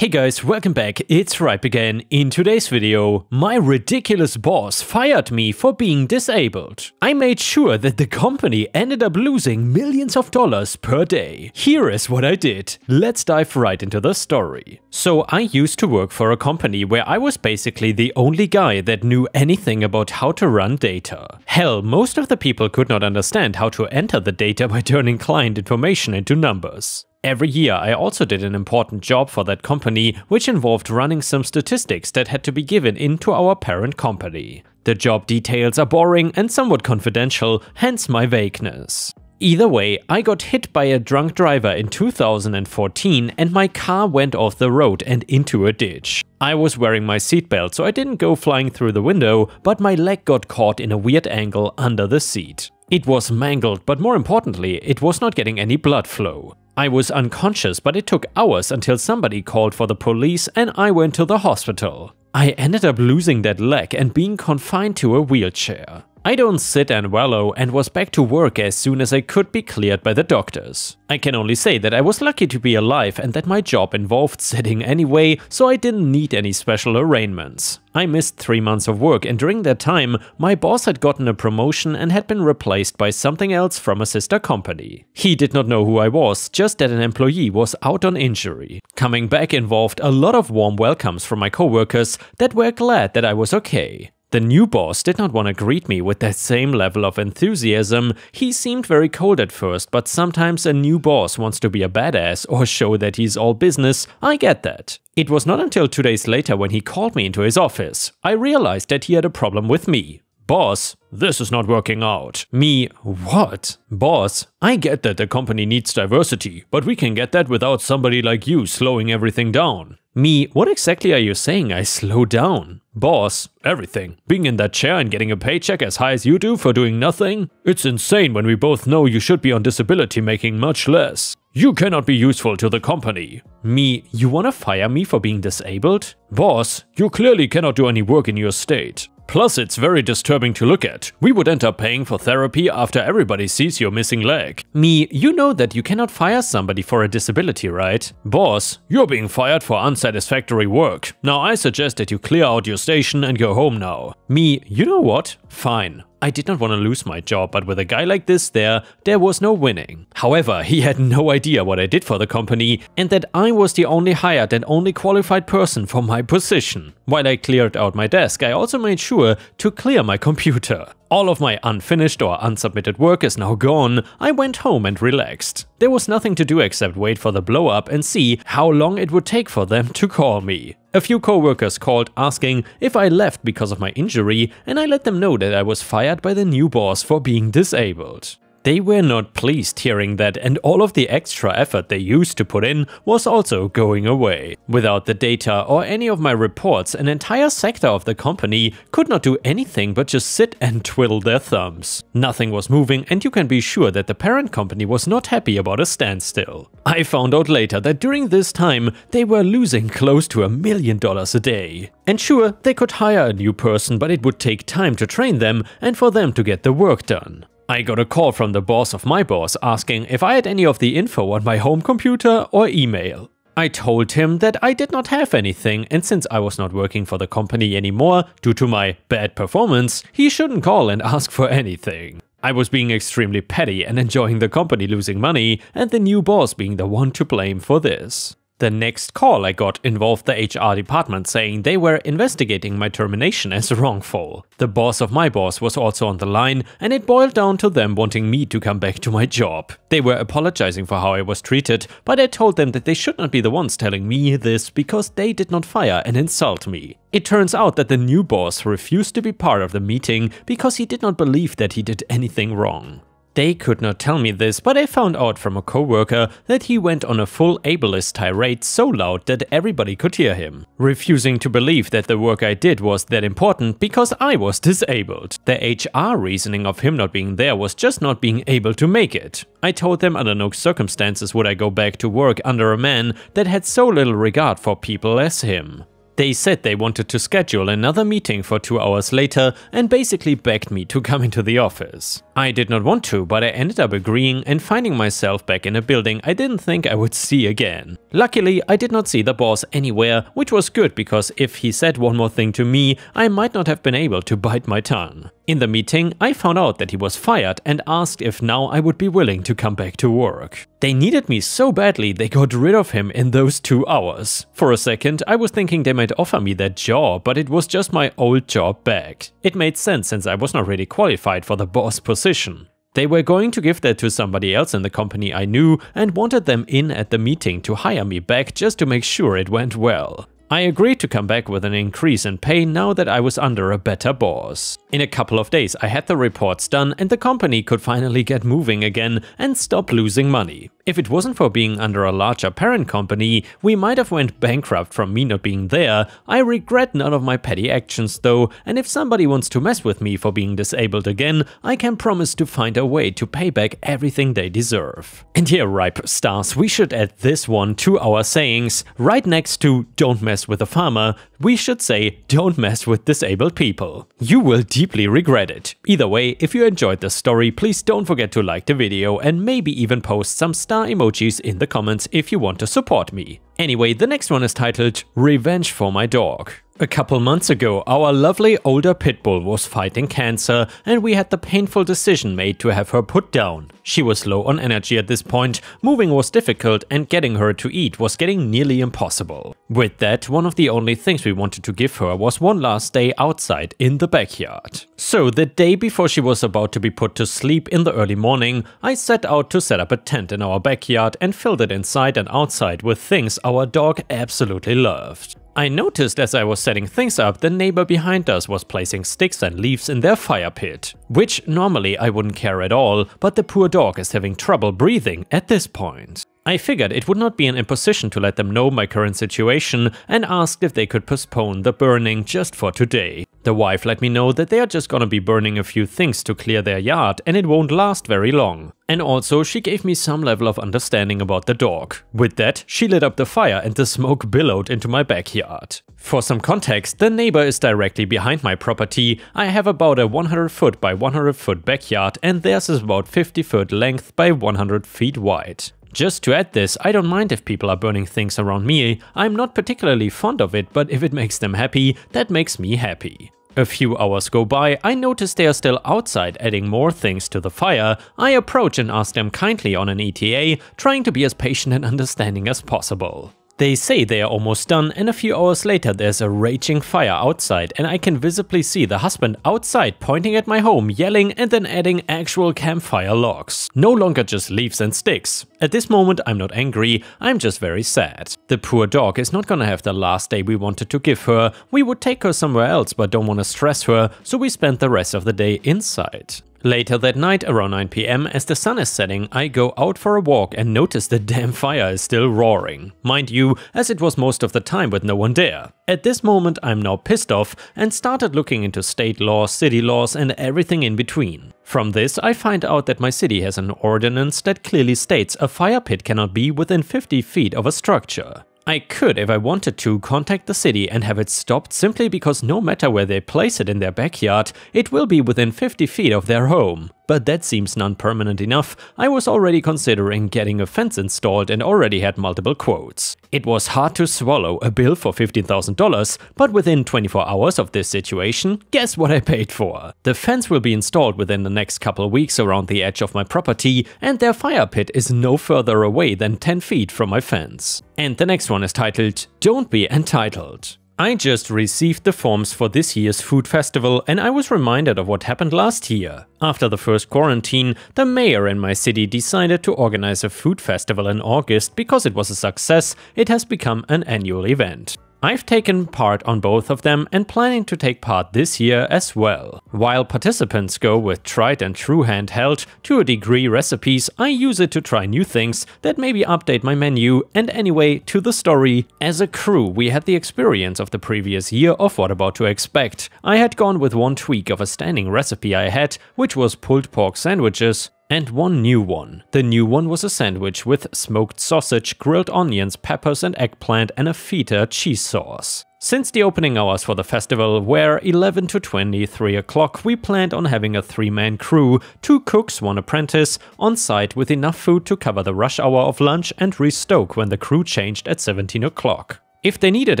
Hey guys, welcome back, it's Ripe again. In today's video, my ridiculous boss fired me for being disabled. I made sure that the company ended up losing millions of dollars per day. Here is what I did. Let's dive right into the story. So I used to work for a company where I was basically the only guy that knew anything about how to run data. Hell, most of the people could not understand how to enter the data by turning client information into numbers. Every year I also did an important job for that company, which involved running some statistics that had to be given into our parent company. The job details are boring and somewhat confidential, hence my vagueness. Either way, I got hit by a drunk driver in 2014 and my car went off the road and into a ditch. I was wearing my seatbelt, so I didn't go flying through the window, but my leg got caught in a weird angle under the seat. It was mangled, but more importantly, it was not getting any blood flow. I was unconscious, but it took hours until somebody called for the police and I went to the hospital. I ended up losing that leg and being confined to a wheelchair. I don't sit and wallow and was back to work as soon as I could be cleared by the doctors. I can only say that I was lucky to be alive and that my job involved sitting anyway, so I didn't need any special arrangements. I missed 3 months of work and during that time, my boss had gotten a promotion and had been replaced by something else from a sister company. He did not know who I was, just that an employee was out on injury. Coming back involved a lot of warm welcomes from my coworkers that were glad that I was okay. The new boss did not want to greet me with that same level of enthusiasm. He seemed very cold at first, but sometimes a new boss wants to be a badass or show that he's all business. I get that. It was not until 2 days later when he called me into his office. I realized that he had a problem with me. Boss, this is not working out. Me, what? Boss, I get that the company needs diversity, but we can get that without somebody like you slowing everything down. Me, what exactly are you saying I slow down? Boss, everything. Being in that chair and getting a paycheck as high as you do for doing nothing? It's insane when we both know you should be on disability making much less. You cannot be useful to the company. Me, you wanna fire me for being disabled? Boss, you clearly cannot do any work in your state. Plus, it's very disturbing to look at. We would end up paying for therapy after everybody sees your missing leg. Me, you know that you cannot fire somebody for a disability, right? Boss, you're being fired for unsatisfactory work. Now I suggest that you clear out your station and go home now. Me, you know what? Fine. I did not want to lose my job, but with a guy like this there was no winning. However, he had no idea what I did for the company and that I was the only hired and only qualified person for my position. While I cleared out my desk, I also made sure to clear my computer. All of my unfinished or unsubmitted work is now gone. I went home and relaxed. There was nothing to do except wait for the blow up and see how long it would take for them to call me. A few coworkers called asking if I left because of my injury, and I let them know that I was fired by the new boss for being disabled. They were not pleased hearing that, and all of the extra effort they used to put in was also going away. Without the data or any of my reports, an entire sector of the company could not do anything but just sit and twiddle their thumbs. Nothing was moving, and you can be sure that the parent company was not happy about a standstill. I found out later that during this time, they were losing close to $1 million a day. And sure, they could hire a new person, but it would take time to train them and for them to get the work done. I got a call from the boss of my boss asking if I had any of the info on my home computer or email. I told him that I did not have anything, and since I was not working for the company anymore due to my bad performance, he shouldn't call and ask for anything. I was being extremely petty and enjoying the company losing money, and the new boss being the one to blame for this. The next call I got involved the HR department saying they were investigating my termination as wrongful. The boss of my boss was also on the line, and it boiled down to them wanting me to come back to my job. They were apologizing for how I was treated, but I told them that they should not be the ones telling me this because they did not fire and insult me. It turns out that the new boss refused to be part of the meeting because he did not believe that he did anything wrong. They could not tell me this, but I found out from a coworker that he went on a full ableist tirade so loud that everybody could hear him, refusing to believe that the work I did was that important because I was disabled. The HR reasoning of him not being there was just not being able to make it. I told them under no circumstances would I go back to work under a man that had so little regard for people as him. They said they wanted to schedule another meeting for 2 hours later and basically begged me to come into the office. I did not want to, but I ended up agreeing and finding myself back in a building I didn't think I would see again. Luckily, I did not see the boss anywhere, which was good because if he said one more thing to me, I might not have been able to bite my tongue. In the meeting, I found out that he was fired and asked if now I would be willing to come back to work. They needed me so badly they got rid of him in those 2 hours. For a second, I was thinking they might offer me that job, but it was just my old job back. It made sense since I was not really qualified for the boss position. They were going to give that to somebody else in the company I knew and wanted them in at the meeting to hire me back just to make sure it went well. I agreed to come back with an increase in pay now that I was under a better boss. In a couple of days I had the reports done and the company could finally get moving again and stop losing money. If it wasn't for being under a larger parent company, we might have went bankrupt from me not being there. I regret none of my petty actions though, and if somebody wants to mess with me for being disabled again, I can promise to find a way to pay back everything they deserve. And here, ripe stars, we should add this one to our sayings. Right next to "don't mess with a farmer," we should say "don't mess with disabled people." You will deeply regret it. Either way, if you enjoyed the story, please don't forget to like the video and maybe even post some star emojis in the comments if you want to support me. Anyway, the next one is titled "Revenge for My Dog." A couple months ago, our lovely older pit bull was fighting cancer and we had the painful decision made to have her put down. She was low on energy at this point, moving was difficult and getting her to eat was getting nearly impossible. With that, one of the only things we wanted to give her was one last day outside in the backyard. So the day before she was about to be put to sleep in the early morning, I set out to set up a tent in our backyard and filled it inside and outside with things our dog absolutely loved. I noticed as I was setting things up, the neighbor behind us was placing sticks and leaves in their fire pit, which normally I wouldn't care at all, but the poor dog is having trouble breathing at this point. I figured it would not be an imposition to let them know my current situation and asked if they could postpone the burning just for today. The wife let me know that they are just gonna be burning a few things to clear their yard and it won't last very long. And also she gave me some level of understanding about the dog. With that, she lit up the fire and the smoke billowed into my backyard. For some context, the neighbor is directly behind my property. I have about a 100 foot by 100 foot backyard and theirs is about 50 foot length by 100 feet wide. Just to add this, I don't mind if people are burning things around me. I'm not particularly fond of it, but if it makes them happy, that makes me happy. A few hours go by, I notice they are still outside adding more things to the fire. I approach and ask them kindly on an ETA, trying to be as patient and understanding as possible. They say they are almost done and a few hours later there's a raging fire outside and I can visibly see the husband outside pointing at my home, yelling and then adding actual campfire logs. No longer just leaves and sticks. At this moment I'm not angry, I'm just very sad. The poor dog is not gonna have the last day we wanted to give her. We would take her somewhere else but don't want to stress her, so we spent the rest of the day inside. Later that night, around 9 PM, as the sun is setting, I go out for a walk and notice the damn fire is still roaring. Mind you, as it was most of the time with no one there. At this moment I'm now pissed off and started looking into state laws, city laws and everything in between. From this I find out that my city has an ordinance that clearly states a fire pit cannot be within 50 feet of a structure. I could, if I wanted to, contact the city and have it stopped simply because no matter where they place it in their backyard, it will be within 50 feet of their home. But that seems non-permanent enough. I was already considering getting a fence installed and already had multiple quotes. It was hard to swallow a bill for $15,000, but within 24 hours of this situation, guess what I paid for? The fence will be installed within the next couple weeks around the edge of my property, and their fire pit is no further away than 10 feet from my fence. And the next one is titled "Don't Be Entitled." I just received the forms for this year's food festival and I was reminded of what happened last year. After the first quarantine, the mayor in my city decided to organize a food festival in August. Because it was a success, it has become an annual event. I've taken part on both of them and planning to take part this year as well. While participants go with tried and true handheld, to a degree recipes, I use it to try new things that maybe update my menu. And anyway, to the story. As a crew, we had the experience of the previous year of what about to expect. I had gone with one tweak of a standing recipe I had, which was pulled pork sandwiches, and one new one. The new one was a sandwich with smoked sausage, grilled onions, peppers and eggplant and a feta cheese sauce. Since the opening hours for the festival were 11 to 23 o'clock, we planned on having a 3-man crew, 2 cooks, 1 apprentice, on site with enough food to cover the rush hour of lunch and restock when the crew changed at 17 o'clock. If they needed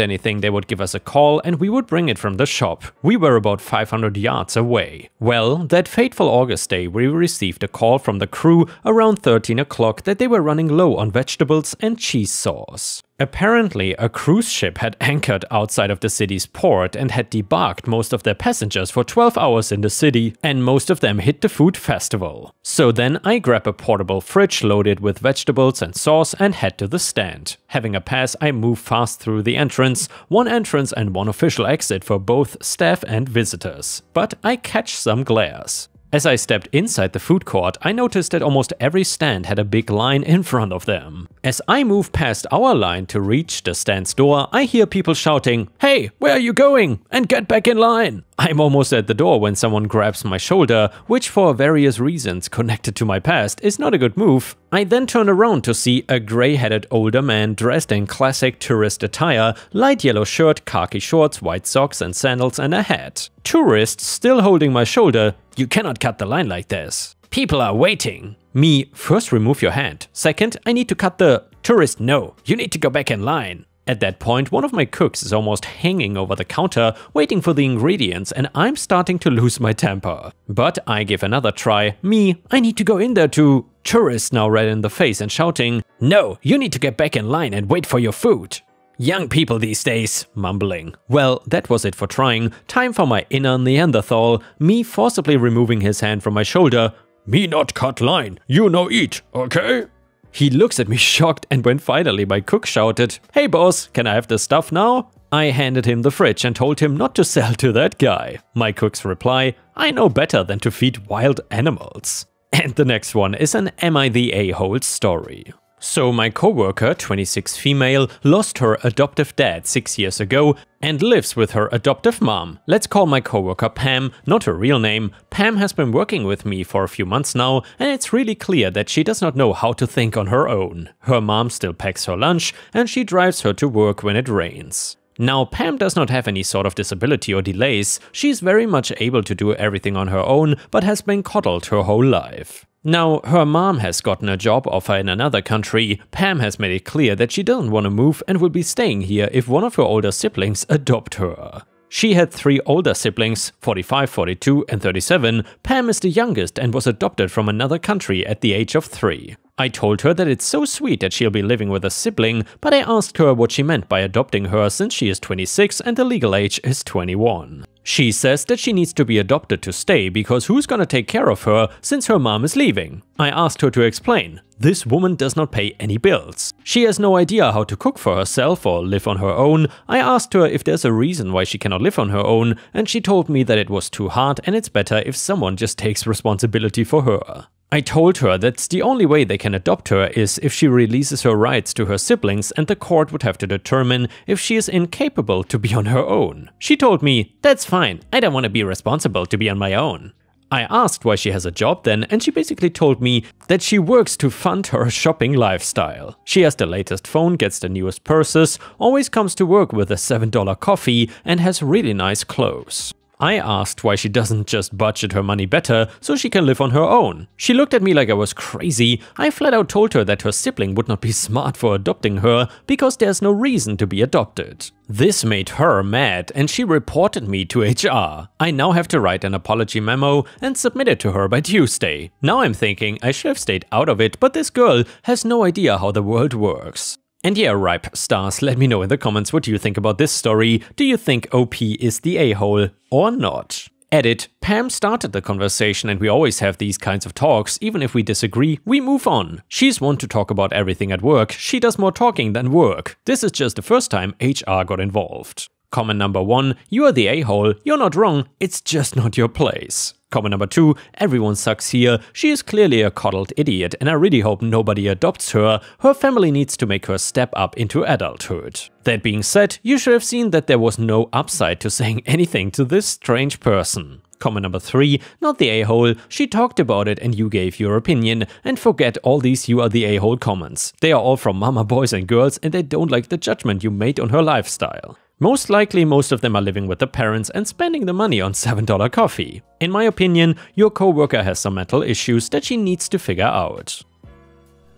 anything, they would give us a call and we would bring it from the shop. We were about 500 yards away. Well, that fateful August day we received a call from the crew around 13 o'clock that they were running low on vegetables and cheese sauce. Apparently, a cruise ship had anchored outside of the city's port and had debarked most of their passengers for 12 hours in the city, and most of them hit the food festival. So then I grab a portable fridge loaded with vegetables and sauce and head to the stand. Having a pass, I move fast through the entrance, 1 entrance and 1 official exit for both staff and visitors. But I catch some glares. As I stepped inside the food court, I noticed that almost every stand had a big line in front of them. As I move past our line to reach the stand's door, I hear people shouting, "Hey, where are you going? And get back in line!" I'm almost at the door when someone grabs my shoulder, which for various reasons connected to my past is not a good move. I then turn around to see a grey-headed older man dressed in classic tourist attire, light yellow shirt, khaki shorts, white socks and sandals and a hat. Tourist still holding my shoulder. "You cannot cut the line like this. People are waiting." Me, "First remove your hand. Second, I need to cut the..." Tourist, "No, you need to go back in line." At that point, one of my cooks is almost hanging over the counter, waiting for the ingredients, and I'm starting to lose my temper. But I give another try. Me, "I need to go in there to..." Tourist now red in the face and shouting, "No, you need to get back in line and wait for your food." Young people these days, mumbling. Well, that was it for trying. Time for my inner Neanderthal, me forcibly removing his hand from my shoulder. "Me not cut line, you no eat, okay?" He looks at me shocked, and when finally my cook shouted, "Hey boss, can I have the stuff now?" I handed him the fridge and told him not to sell to that guy. My cook's reply, "I know better than to feed wild animals." And the next one is an Am I the A-hole story. So my coworker, 26 female, lost her adoptive dad 6 years ago and lives with her adoptive mom. Let's call my coworker Pam, not her real name. Pam has been working with me for a few months now, and it's really clear that she does not know how to think on her own. Her mom still packs her lunch and she drives her to work when it rains. Now, Pam does not have any sort of disability or delays. She's very much able to do everything on her own, but has been coddled her whole life. Now, her mom has gotten a job offer in another country. Pam has made it clear that she doesn't want to move and will be staying here if one of her older siblings adopt her. She had 3 older siblings, 45, 42 and 37. Pam is the youngest and was adopted from another country at the age of 3. I told her that it's so sweet that she'll be living with a sibling, but I asked her what she meant by adopting her since she is 26 and the legal age is 21. She says that she needs to be adopted to stay because who's gonna take care of her since her mom is leaving? I asked her to explain. This woman does not pay any bills. She has no idea how to cook for herself or live on her own. I asked her if there's a reason why she cannot live on her own, and she told me that it was too hard and it's better if someone just takes responsibility for her. I told her that the only way they can adopt her is if she releases her rights to her siblings, and the court would have to determine if she is incapable to be on her own. She told me, "That's fine, I don't want to be responsible to be on my own." I asked why she has a job then, and she basically told me that she works to fund her shopping lifestyle. She has the latest phone, gets the newest purses, always comes to work with a $7 coffee, and has really nice clothes. I asked why she doesn't just budget her money better so she can live on her own. She looked at me like I was crazy. I flat out told her that her sibling would not be smart for adopting her because there's no reason to be adopted. This made her mad and she reported me to HR. I now have to write an apology memo and submit it to her by Tuesday. Now I'm thinking I should have stayed out of it, but this girl has no idea how the world works. And yeah, ripe stars, let me know in the comments what you think about this story. Do you think OP is the a-hole or not? Edit. Pam started the conversation and we always have these kinds of talks. Even if we disagree, we move on. She's one to talk about everything at work. She does more talking than work. This is just the first time HR got involved. Comment number 1, you are the a-hole. You're not wrong, it's just not your place. Comment number 2, everyone sucks here. She is clearly a coddled idiot and I really hope nobody adopts her. Her family needs to make her step up into adulthood. That being said, you should have seen that there was no upside to saying anything to this strange person. Comment number 3, not the a-hole. She talked about it and you gave your opinion. And forget all these you are the a-hole comments. They are all from mama boys and girls and they don't like the judgment you made on her lifestyle. Most likely most of them are living with their parents and spending the money on $7 coffee. In my opinion, your coworker has some mental issues that she needs to figure out.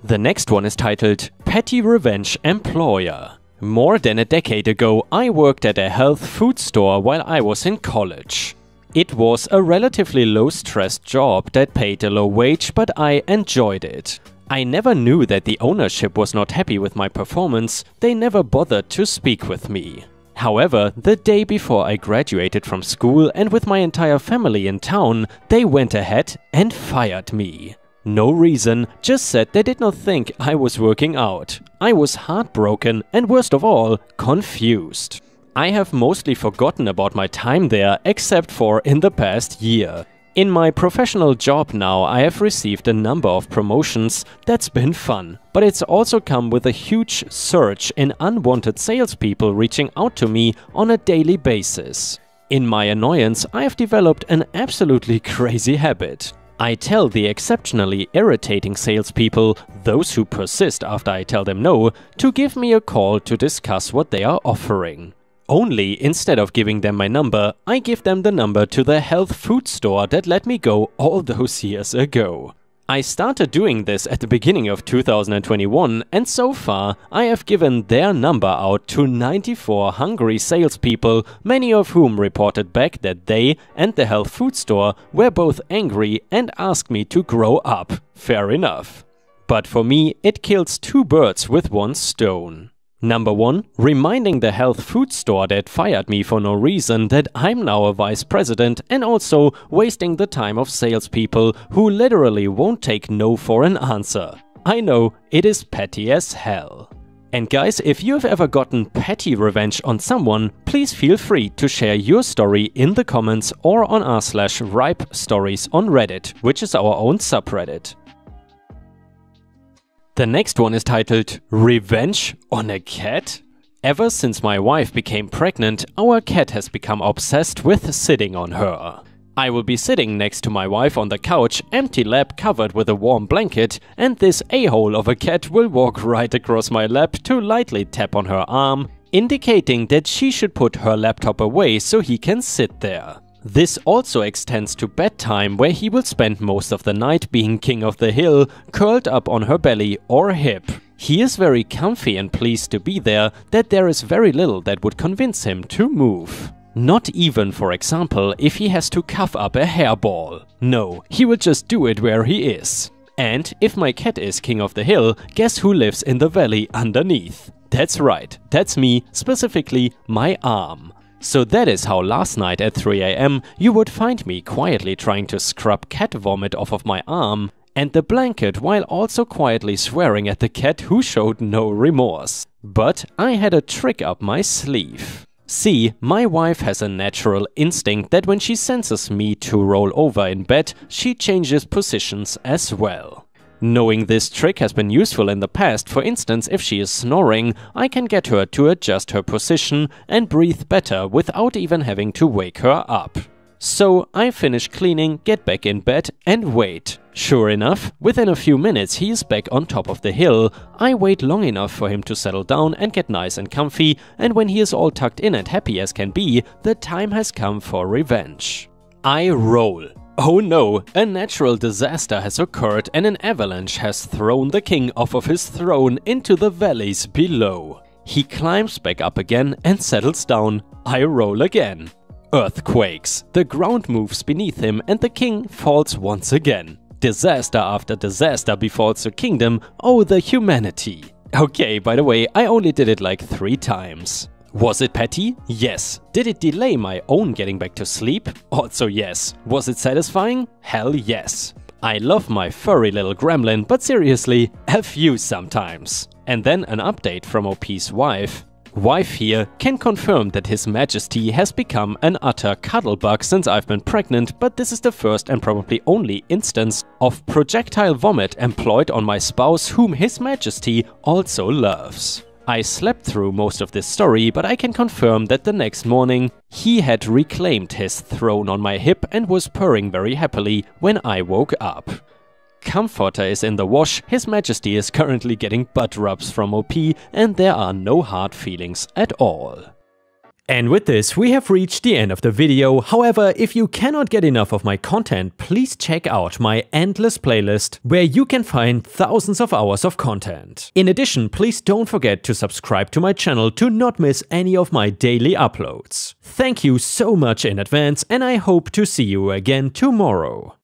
The next one is titled Petty Revenge Employer. More than a decade ago, I worked at a health food store while I was in college. It was a relatively low-stress job that paid a low wage, but I enjoyed it. I never knew that the ownership was not happy with my performance. They never bothered to speak with me. However, the day before I graduated from school and with my entire family in town, they went ahead and fired me. No reason, just said they did not think I was working out. I was heartbroken and worst of all, confused. I have mostly forgotten about my time there except for in the past year. In my professional job now, I have received a number of promotions. That's been fun, but it's also come with a huge surge in unwanted salespeople reaching out to me on a daily basis. In my annoyance, I have developed an absolutely crazy habit. I tell the exceptionally irritating salespeople, those who persist after I tell them no, to give me a call to discuss what they are offering. Only, instead of giving them my number, I give them the number to the health food store that let me go all those years ago. I started doing this at the beginning of 2021 and so far I have given their number out to 94 hungry salespeople, many of whom reported back that they and the health food store were both angry and asked me to grow up. Fair enough. But for me, it kills two birds with one stone. Number 1, reminding the health food store that fired me for no reason that I'm now a vice president and also wasting the time of salespeople who literally won't take no for an answer. I know, it is petty as hell. And guys, if you've ever gotten petty revenge on someone, please feel free to share your story in the comments or on r/ripe stories on Reddit, which is our own subreddit. The next one is titled Revenge on a Cat? Ever since my wife became pregnant, our cat has become obsessed with sitting on her. I will be sitting next to my wife on the couch, empty lap covered with a warm blanket, and this a-hole of a cat will walk right across my lap to lightly tap on her arm, indicating that she should put her laptop away so he can sit there. This also extends to bedtime, where he will spend most of the night being king of the hill, curled up on her belly or hip. He is very comfy and pleased to be there that there is very little that would convince him to move. Not even, for example, if he has to cough up a hairball. No, he will just do it where he is. And if my cat is king of the hill, guess who lives in the valley underneath? That's right, that's me, specifically my arm. So that is how last night at 3 AM you would find me quietly trying to scrub cat vomit off of my arm and the blanket while also quietly swearing at the cat who showed no remorse. But I had a trick up my sleeve. See, my wife has a natural instinct that when she senses me to roll over in bed, she changes positions as well. Knowing this trick has been useful in the past. For instance, if she is snoring, I can get her to adjust her position and breathe better without even having to wake her up. So I finish cleaning, get back in bed and wait. Sure enough, within a few minutes he is back on top of the hill. I wait long enough for him to settle down and get nice and comfy, and when he is all tucked in and happy as can be, the time has come for revenge. I roll. Oh no, a natural disaster has occurred and an avalanche has thrown the king off of his throne into the valleys below. He climbs back up again and settles down. I roll again. Earthquakes. The ground moves beneath him and the king falls once again. Disaster after disaster befalls the kingdom. Oh, the humanity. Okay, by the way, I only did it like 3 times. Was it petty? Yes. Did it delay my own getting back to sleep? Also yes. Was it satisfying? Hell yes. I love my furry little gremlin, but seriously, F you sometimes. And then an update from OP's wife. Wife here can confirm that His Majesty has become an utter cuddlebug since I've been pregnant, but this is the first and probably only instance of projectile vomit employed on my spouse, whom His Majesty also loves. I slept through most of this story, but I can confirm that the next morning he had reclaimed his throne on my hip and was purring very happily when I woke up. Comforter is in the wash. His Majesty is currently getting butt rubs from OP and there are no hard feelings at all. And with this, we have reached the end of the video. However, if you cannot get enough of my content, please check out my endless playlist, where you can find thousands of hours of content. In addition, please don't forget to subscribe to my channel to not miss any of my daily uploads. Thank you so much in advance, and I hope to see you again tomorrow.